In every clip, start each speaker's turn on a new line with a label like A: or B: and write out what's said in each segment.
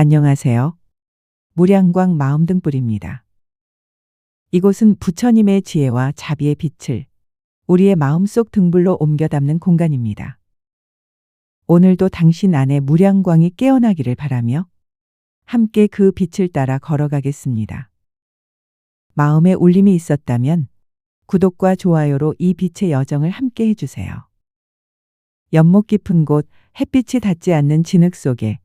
A: 안녕하세요. 무량광 마음등불입니다. 이곳은 부처님의 지혜와 자비의 빛을 우리의 마음속 등불로 옮겨 담는 공간입니다. 오늘도 당신 안에 무량광이 깨어나기를 바라며 함께 그 빛을 따라 걸어가겠습니다. 마음에 울림이 있었다면 구독과 좋아요로 이 빛의 여정을 함께 해주세요. 연못 깊은 곳 햇빛이 닿지 않는 진흙 속에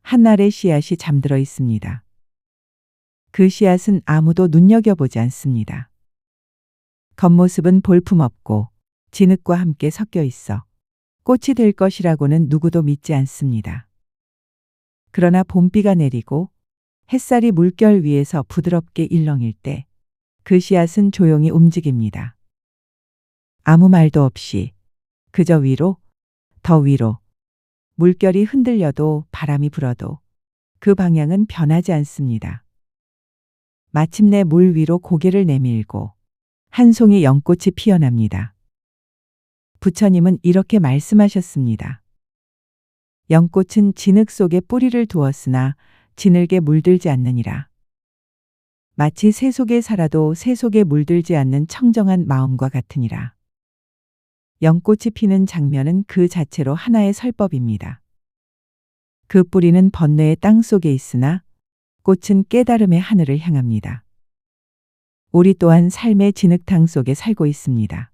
A: 한알의 씨앗이 잠들어 있습니다. 그 씨앗은 아무도 눈여겨보지 않습니다. 겉모습은 볼품없고 진흙과 함께 섞여 있어 꽃이 될 것이라고는 누구도 믿지 않습니다. 그러나 봄비가 내리고 햇살이 물결 위에서 부드럽게 일렁일 때 그 씨앗은 조용히 움직입니다. 아무 말도 없이 그저 위로, 더 위로, 물결이 흔들려도 바람이 불어도 그 방향은 변하지 않습니다. 마침내 물 위로 고개를 내밀고 한 송이 연꽃이 피어납니다. 부처님은 이렇게 말씀하셨습니다. 연꽃은 진흙 속에 뿌리를 두었으나 진흙에 물들지 않느니라. 마치 새 속에 살아도 새 속에 물들지 않는 청정한 마음과 같으니라. 연꽃이 피는 장면은 그 자체로 하나의 설법입니다. 그 뿌리는 번뇌의 땅 속에 있으나 꽃은 깨달음의 하늘을 향합니다. 우리 또한 삶의 진흙탕 속에 살고 있습니다.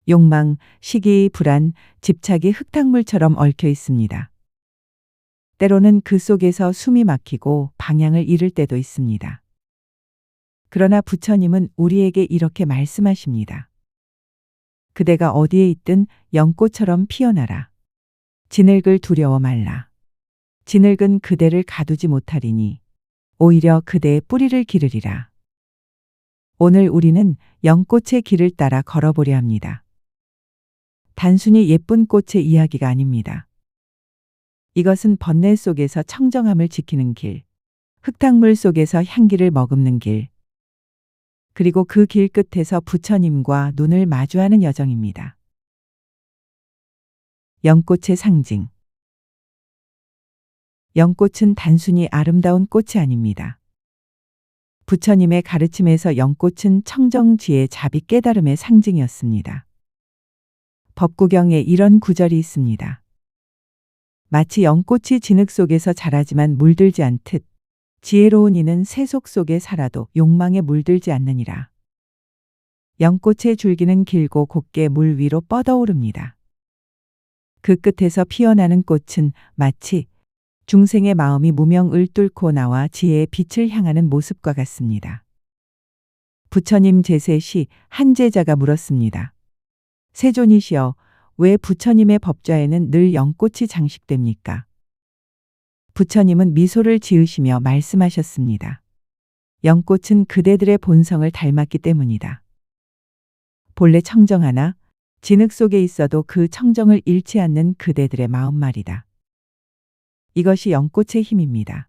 A: 욕망, 시기, 불안, 집착이 흙탕물처럼 얽혀 있습니다. 때로는 그 속에서 숨이 막히고 방향을 잃을 때도 있습니다. 그러나 부처님은 우리에게 이렇게 말씀하십니다. 그대가 어디에 있든 연꽃처럼 피어나라. 진흙을 두려워 말라. 진흙은 그대를 가두지 못하리니 오히려 그대의 뿌리를 기르리라. 오늘 우리는 연꽃의 길을 따라 걸어보려 합니다. 단순히 예쁜 꽃의 이야기가 아닙니다. 이것은 번뇌 속에서 청정함을 지키는 길, 흙탕물 속에서 향기를 머금는 길, 그리고 그 길 끝에서 부처님과 눈을 마주하는 여정입니다. 연꽃의 상징. 연꽃은 단순히 아름다운 꽃이 아닙니다. 부처님의 가르침에서 연꽃은 청정지혜 자비 깨달음의 상징이었습니다. 법구경에 이런 구절이 있습니다. 마치 연꽃이 진흙 속에서 자라지만 물들지 않듯 지혜로운 이는 세속 속에 살아도 욕망에 물들지 않느니라. 연꽃의 줄기는 길고 곱게 물 위로 뻗어오릅니다. 그 끝에서 피어나는 꽃은 마치 중생의 마음이 무명을 뚫고 나와 지혜의 빛을 향하는 모습과 같습니다. 부처님 제세 시 한 제자가 물었습니다. 세존이시여, 왜 부처님의 법좌에는 늘 연꽃이 장식됩니까? 부처님은 미소를 지으시며 말씀하셨습니다. 연꽃은 그대들의 본성을 닮았기 때문이다. 본래 청정하나 진흙 속에 있어도 그 청정을 잃지 않는 그대들의 마음말이다. 이것이 연꽃의 힘입니다.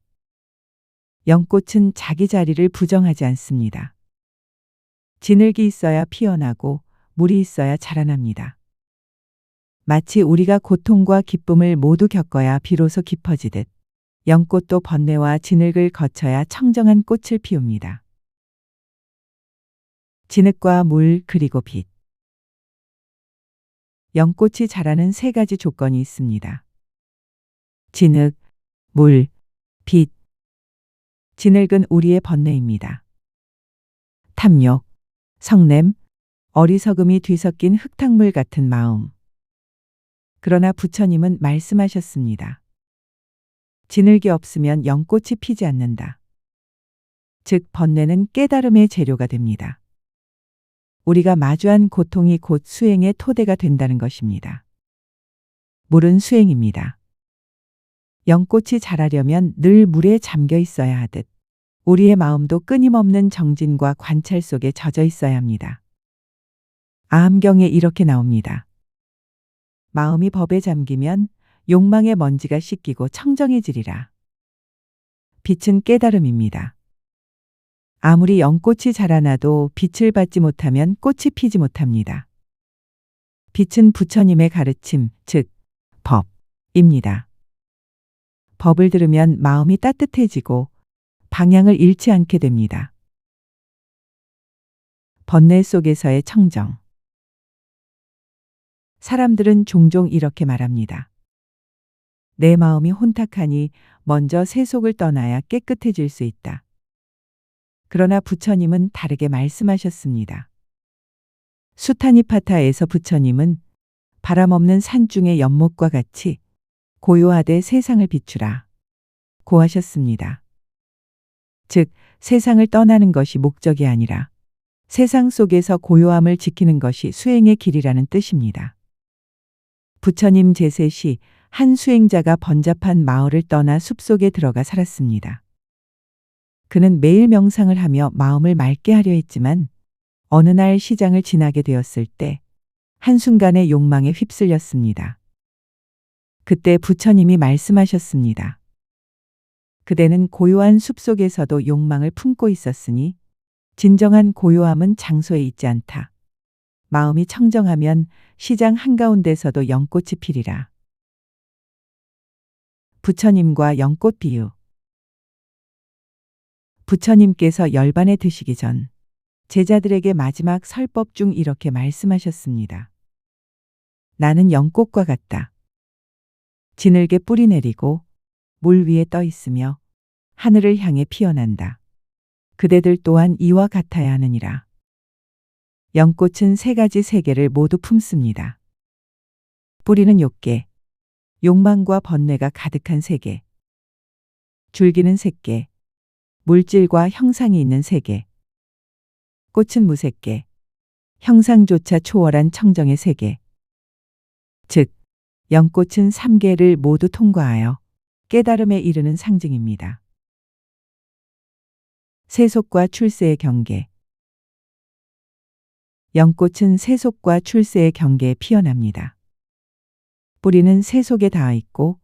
A: 연꽃은 자기 자리를 부정하지 않습니다. 진흙이 있어야 피어나고 물이 있어야 자라납니다. 마치 우리가 고통과 기쁨을 모두 겪어야 비로소 깊어지듯 연꽃도 번뇌와 진흙을 거쳐야 청정한 꽃을 피웁니다. 진흙과 물 그리고 빛. 연꽃이 자라는 세 가지 조건이 있습니다. 진흙, 물, 빛. 진흙은 우리의 번뇌입니다. 탐욕, 성냄, 어리석음이 뒤섞인 흙탕물 같은 마음. 그러나 부처님은 말씀하셨습니다. 진흙이 없으면 연꽃이 피지 않는다. 즉 번뇌는 깨달음의 재료가 됩니다. 우리가 마주한 고통이 곧 수행의 토대가 된다는 것입니다. 물은 수행입니다. 연꽃이 자라려면 늘 물에 잠겨 있어야 하듯 우리의 마음도 끊임없는 정진과 관찰 속에 젖어 있어야 합니다. 아함경에 이렇게 나옵니다. 마음이 법에 잠기면 욕망의 먼지가 씻기고 청정해지리라. 빛은 깨달음입니다. 아무리 연꽃이 자라나도 빛을 받지 못하면 꽃이 피지 못합니다. 빛은 부처님의 가르침, 즉 법입니다. 법을 들으면 마음이 따뜻해지고 방향을 잃지 않게 됩니다. 번뇌 속에서의 청정. 사람들은 종종 이렇게 말합니다. 내 마음이 혼탁하니 먼저 세속을 떠나야 깨끗해질 수 있다. 그러나 부처님은 다르게 말씀하셨습니다. 수타니파타에서 부처님은 바람 없는 산중의 연못과 같이 고요하되 세상을 비추라 고 하셨습니다. 즉, 세상을 떠나는 것이 목적이 아니라 세상 속에서 고요함을 지키는 것이 수행의 길이라는 뜻입니다. 부처님 제세 시 한 수행자가 번잡한 마을을 떠나 숲속에 들어가 살았습니다. 그는 매일 명상을 하며 마음을 맑게 하려 했지만 어느 날 시장을 지나게 되었을 때 한순간에 욕망에 휩쓸렸습니다. 그때 부처님이 말씀하셨습니다. 그대는 고요한 숲속에서도 욕망을 품고 있었으니 진정한 고요함은 장소에 있지 않다. 마음이 청정하면 시장 한가운데서도 연꽃이 피리라. 부처님과 연꽃 비유. 부처님께서 열반에 드시기 전 제자들에게 마지막 설법 중 이렇게 말씀하셨습니다. 나는 연꽃과 같다. 지늘게 뿌리 내리고 물 위에 떠 있으며 하늘을 향해 피어난다. 그대들 또한 이와 같아야 하느니라. 연꽃은 세 가지 세계를 모두 품습니다. 뿌리는 욕계, 욕망과 번뇌가 가득한 세계. 줄기는 색계, 물질과 형상이 있는 세계. 꽃은 무색계, 형상조차 초월한 청정의 세계. 즉, 연꽃은 3계를 모두 통과하여 깨달음에 이르는 상징입니다. 세속과 출세의 경계. 연꽃은 세속과 출세의 경계에 피어납니다. 뿌리는 세속에 닿아 있고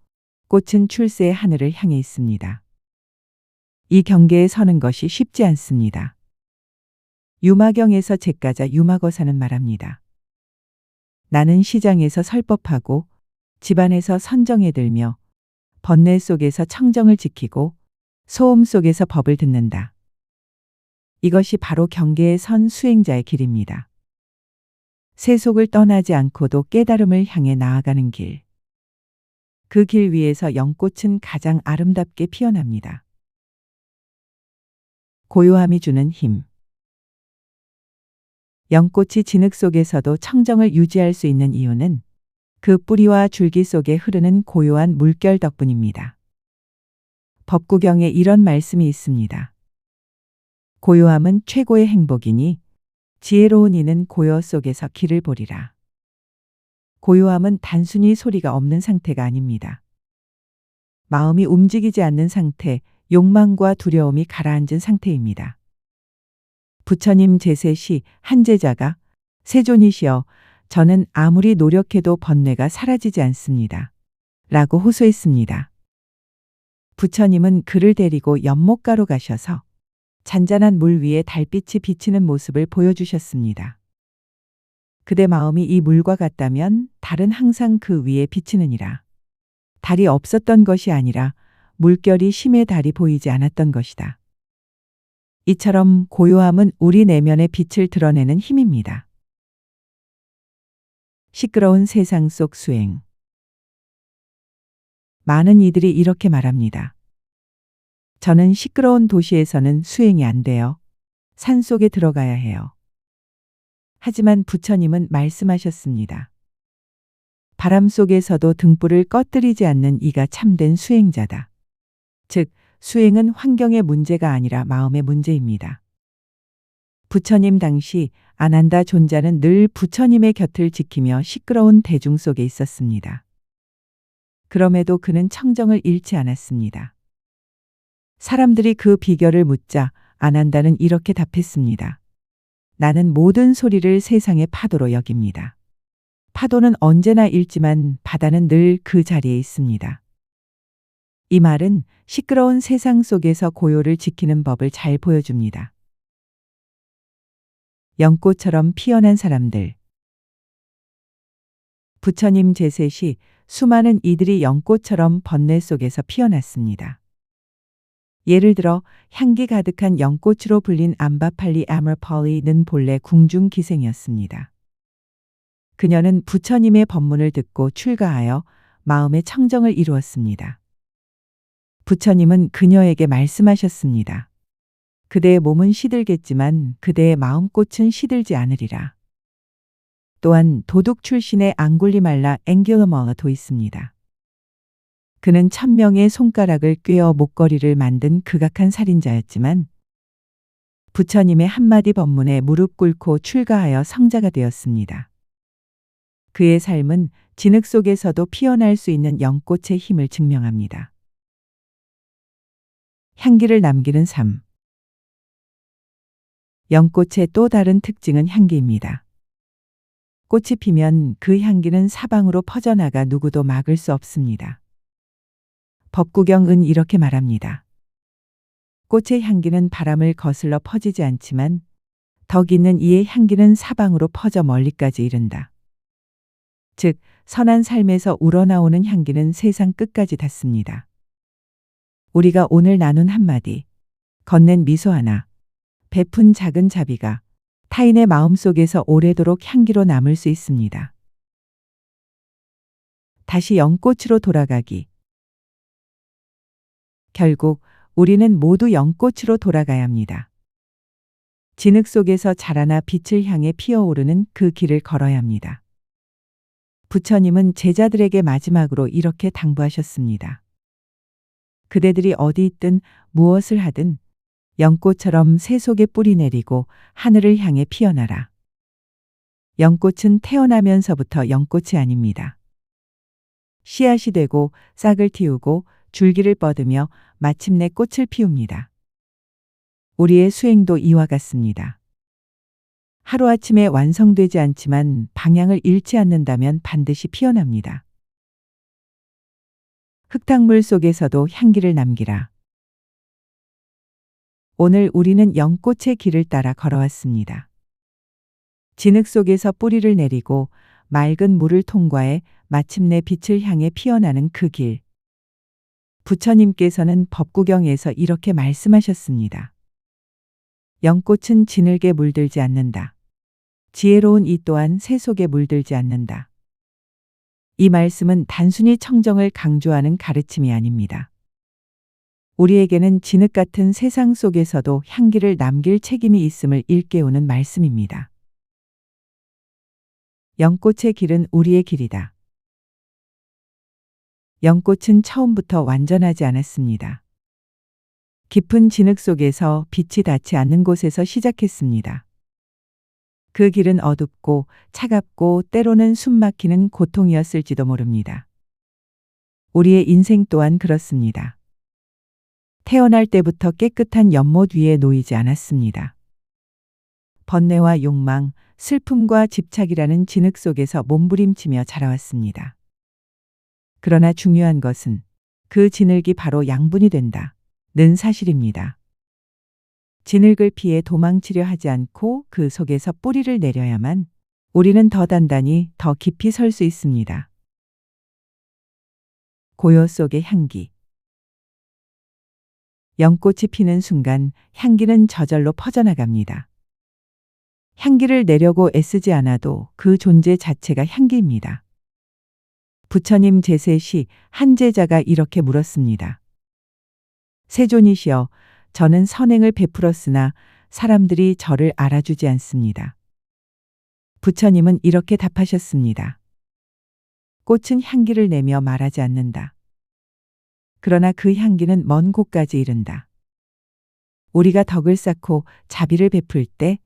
A: 꽃은 출세의 하늘을 향해 있습니다. 이 경계에 서는 것이 쉽지 않습니다. 유마경에서 제가자 유마거사는 말합니다. 나는 시장에서 설법하고 집안에서 선정에 들며 번뇌 속에서 청정을 지키고 소음 속에서 법을 듣는다. 이것이 바로 경계에 선 수행자의 길입니다. 세속을 떠나지 않고도 깨달음을 향해 나아가는 길. 그 길 위에서 연꽃은 가장 아름답게 피어납니다. 고요함이 주는 힘. 연꽃이 진흙 속에서도 청정을 유지할 수 있는 이유는 그 뿌리와 줄기 속에 흐르는 고요한 물결 덕분입니다. 법구경에 이런 말씀이 있습니다. 고요함은 최고의 행복이니 지혜로운 이는 고요 속에서 길을 보리라. 고요함은 단순히 소리가 없는 상태가 아닙니다. 마음이 움직이지 않는 상태, 욕망과 두려움이 가라앉은 상태입니다. 부처님 제세 시 한 제자가 세존이시여, 저는 아무리 노력해도 번뇌가 사라지지 않습니다. 라고 호소했습니다. 부처님은 그를 데리고 연못가로 가셔서 잔잔한 물 위에 달빛이 비치는 모습을 보여주셨습니다. 그대 마음이 이 물과 같다면 달은 항상 그 위에 비치느니라. 달이 없었던 것이 아니라 물결이 심해 달이 보이지 않았던 것이다. 이처럼 고요함은 우리 내면의 빛을 드러내는 힘입니다. 시끄러운 세상 속 수행. 많은 이들이 이렇게 말합니다. 저는 시끄러운 도시에서는 수행이 안 돼요. 산속에 들어가야 해요. 하지만 부처님은 말씀하셨습니다. 바람 속에서도 등불을 꺼뜨리지 않는 이가 참된 수행자다. 즉, 수행은 환경의 문제가 아니라 마음의 문제입니다. 부처님 당시 아난다 존자는 늘 부처님의 곁을 지키며 시끄러운 대중 속에 있었습니다. 그럼에도 그는 청정을 잃지 않았습니다. 사람들이 그 비결을 묻자 아난다는 이렇게 답했습니다. 나는 모든 소리를 세상의 파도로 여깁니다. 파도는 언제나 일지만 바다는 늘 그 자리에 있습니다. 이 말은 시끄러운 세상 속에서 고요를 지키는 법을 잘 보여줍니다. 연꽃처럼 피어난 사람들. 부처님 제세 시 수많은 이들이 연꽃처럼 번뇌 속에서 피어났습니다. 예를 들어 향기 가득한 연꽃으로 불린 암바팔리 아머펄리는 본래 궁중 기생이었습니다. 그녀는 부처님의 법문을 듣고 출가하여 마음의 청정을 이루었습니다. 부처님은 그녀에게 말씀하셨습니다. 그대의 몸은 시들겠지만 그대의 마음꽃은 시들지 않으리라. 또한 도둑 출신의 앙굴리말라 앵귤러머도 있습니다. 그는 1000명의 손가락을 꿰어 목걸이를 만든 극악한 살인자였지만 부처님의 한마디 법문에 무릎 꿇고 출가하여 성자가 되었습니다. 그의 삶은 진흙 속에서도 피어날 수 있는 연꽃의 힘을 증명합니다. 향기를 남기는 삶. 연꽃의 또 다른 특징은 향기입니다. 꽃이 피면 그 향기는 사방으로 퍼져나가 누구도 막을 수 없습니다. 법구경은 이렇게 말합니다. 꽃의 향기는 바람을 거슬러 퍼지지 않지만 덕 있는 이의 향기는 사방으로 퍼져 멀리까지 이른다. 즉, 선한 삶에서 우러나오는 향기는 세상 끝까지 닿습니다. 우리가 오늘 나눈 한마디, 건넨 미소 하나, 베푼 작은 자비가 타인의 마음속에서 오래도록 향기로 남을 수 있습니다. 다시 연꽃으로 돌아가기. 결국 우리는 모두 연꽃으로 돌아가야 합니다. 진흙 속에서 자라나 빛을 향해 피어오르는 그 길을 걸어야 합니다. 부처님은 제자들에게 마지막으로 이렇게 당부하셨습니다. 그대들이 어디 있든 무엇을 하든 연꽃처럼 새 속에 뿌리 내리고 하늘을 향해 피어나라. 연꽃은 태어나면서부터 연꽃이 아닙니다. 씨앗이 되고 싹을 틔우고 줄기를 뻗으며 마침내 꽃을 피웁니다. 우리의 수행도 이와 같습니다. 하루아침에 완성되지 않지만 방향을 잃지 않는다면 반드시 피어납니다. 흙탕물 속에서도 향기를 남기라. 오늘 우리는 연꽃의 길을 따라 걸어왔습니다. 진흙 속에서 뿌리를 내리고 맑은 물을 통과해 마침내 빛을 향해 피어나는 그 길. 부처님께서는 법구경에서 이렇게 말씀하셨습니다. 연꽃은 진흙에 물들지 않는다. 지혜로운 이 또한 새 속에 물들지 않는다. 이 말씀은 단순히 청정을 강조하는 가르침이 아닙니다. 우리에게는 진흙 같은 세상 속에서도 향기를 남길 책임이 있음을 일깨우는 말씀입니다. 연꽃의 길은 우리의 길이다. 연꽃은 처음부터 완전하지 않았습니다. 깊은 진흙 속에서 빛이 닿지 않는 곳에서 시작했습니다. 그 길은 어둡고 차갑고 때로는 숨막히는 고통이었을지도 모릅니다. 우리의 인생 또한 그렇습니다. 태어날 때부터 깨끗한 연못 위에 놓이지 않았습니다. 번뇌와 욕망, 슬픔과 집착이라는 진흙 속에서 몸부림치며 자라왔습니다. 그러나 중요한 것은 그 진흙이 바로 양분이 된다는 사실입니다. 진흙을 피해 도망치려 하지 않고 그 속에서 뿌리를 내려야만 우리는 더 단단히 더 깊이 설 수 있습니다. 고요 속의 향기. 연꽃이 피는 순간 향기는 저절로 퍼져나갑니다. 향기를 내려고 애쓰지 않아도 그 존재 자체가 향기입니다. 부처님 제세 시 한 제자가 이렇게 물었습니다. 세존이시여, 저는 선행을 베풀었으나 사람들이 저를 알아주지 않습니다. 부처님은 이렇게 답하셨습니다. 꽃은 향기를 내며 말하지 않는다. 그러나 그 향기는 먼 곳까지 이른다. 우리가 덕을 쌓고 자비를 베풀 때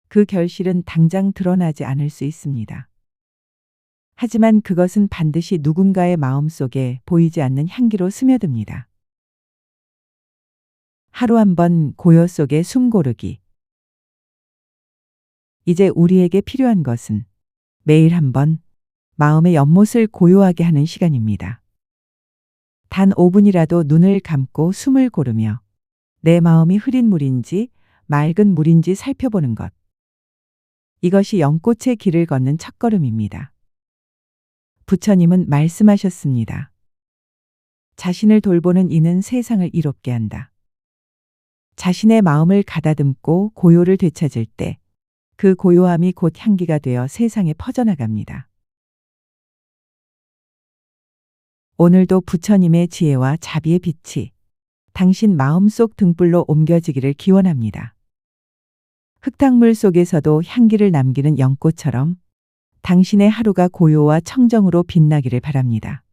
A: 그 결실은 당장 드러나지 않을 수 있습니다. 하지만 그것은 반드시 누군가의 마음속에 보이지 않는 향기로 스며듭니다. 하루 한 번 고요 속에 숨 고르기. 이제 우리에게 필요한 것은 매일 한 번 마음의 연못을 고요하게 하는 시간입니다. 단 5분이라도 눈을 감고 숨을 고르며 내 마음이 흐린 물인지 맑은 물인지 살펴보는 것. 이것이 연꽃의 길을 걷는 첫걸음입니다. 부처님은 말씀하셨습니다. 자신을 돌보는 이는 세상을 이롭게 한다. 자신의 마음을 가다듬고 고요를 되찾을 때 그 고요함이 곧 향기가 되어 세상에 퍼져나갑니다. 오늘도 부처님의 지혜와 자비의 빛이 당신 마음속 등불로 옮겨지기를 기원합니다. 흙탕물 속에서도 향기를 남기는 연꽃처럼 당신의 하루가 고요와 청정으로 빛나기를 바랍니다.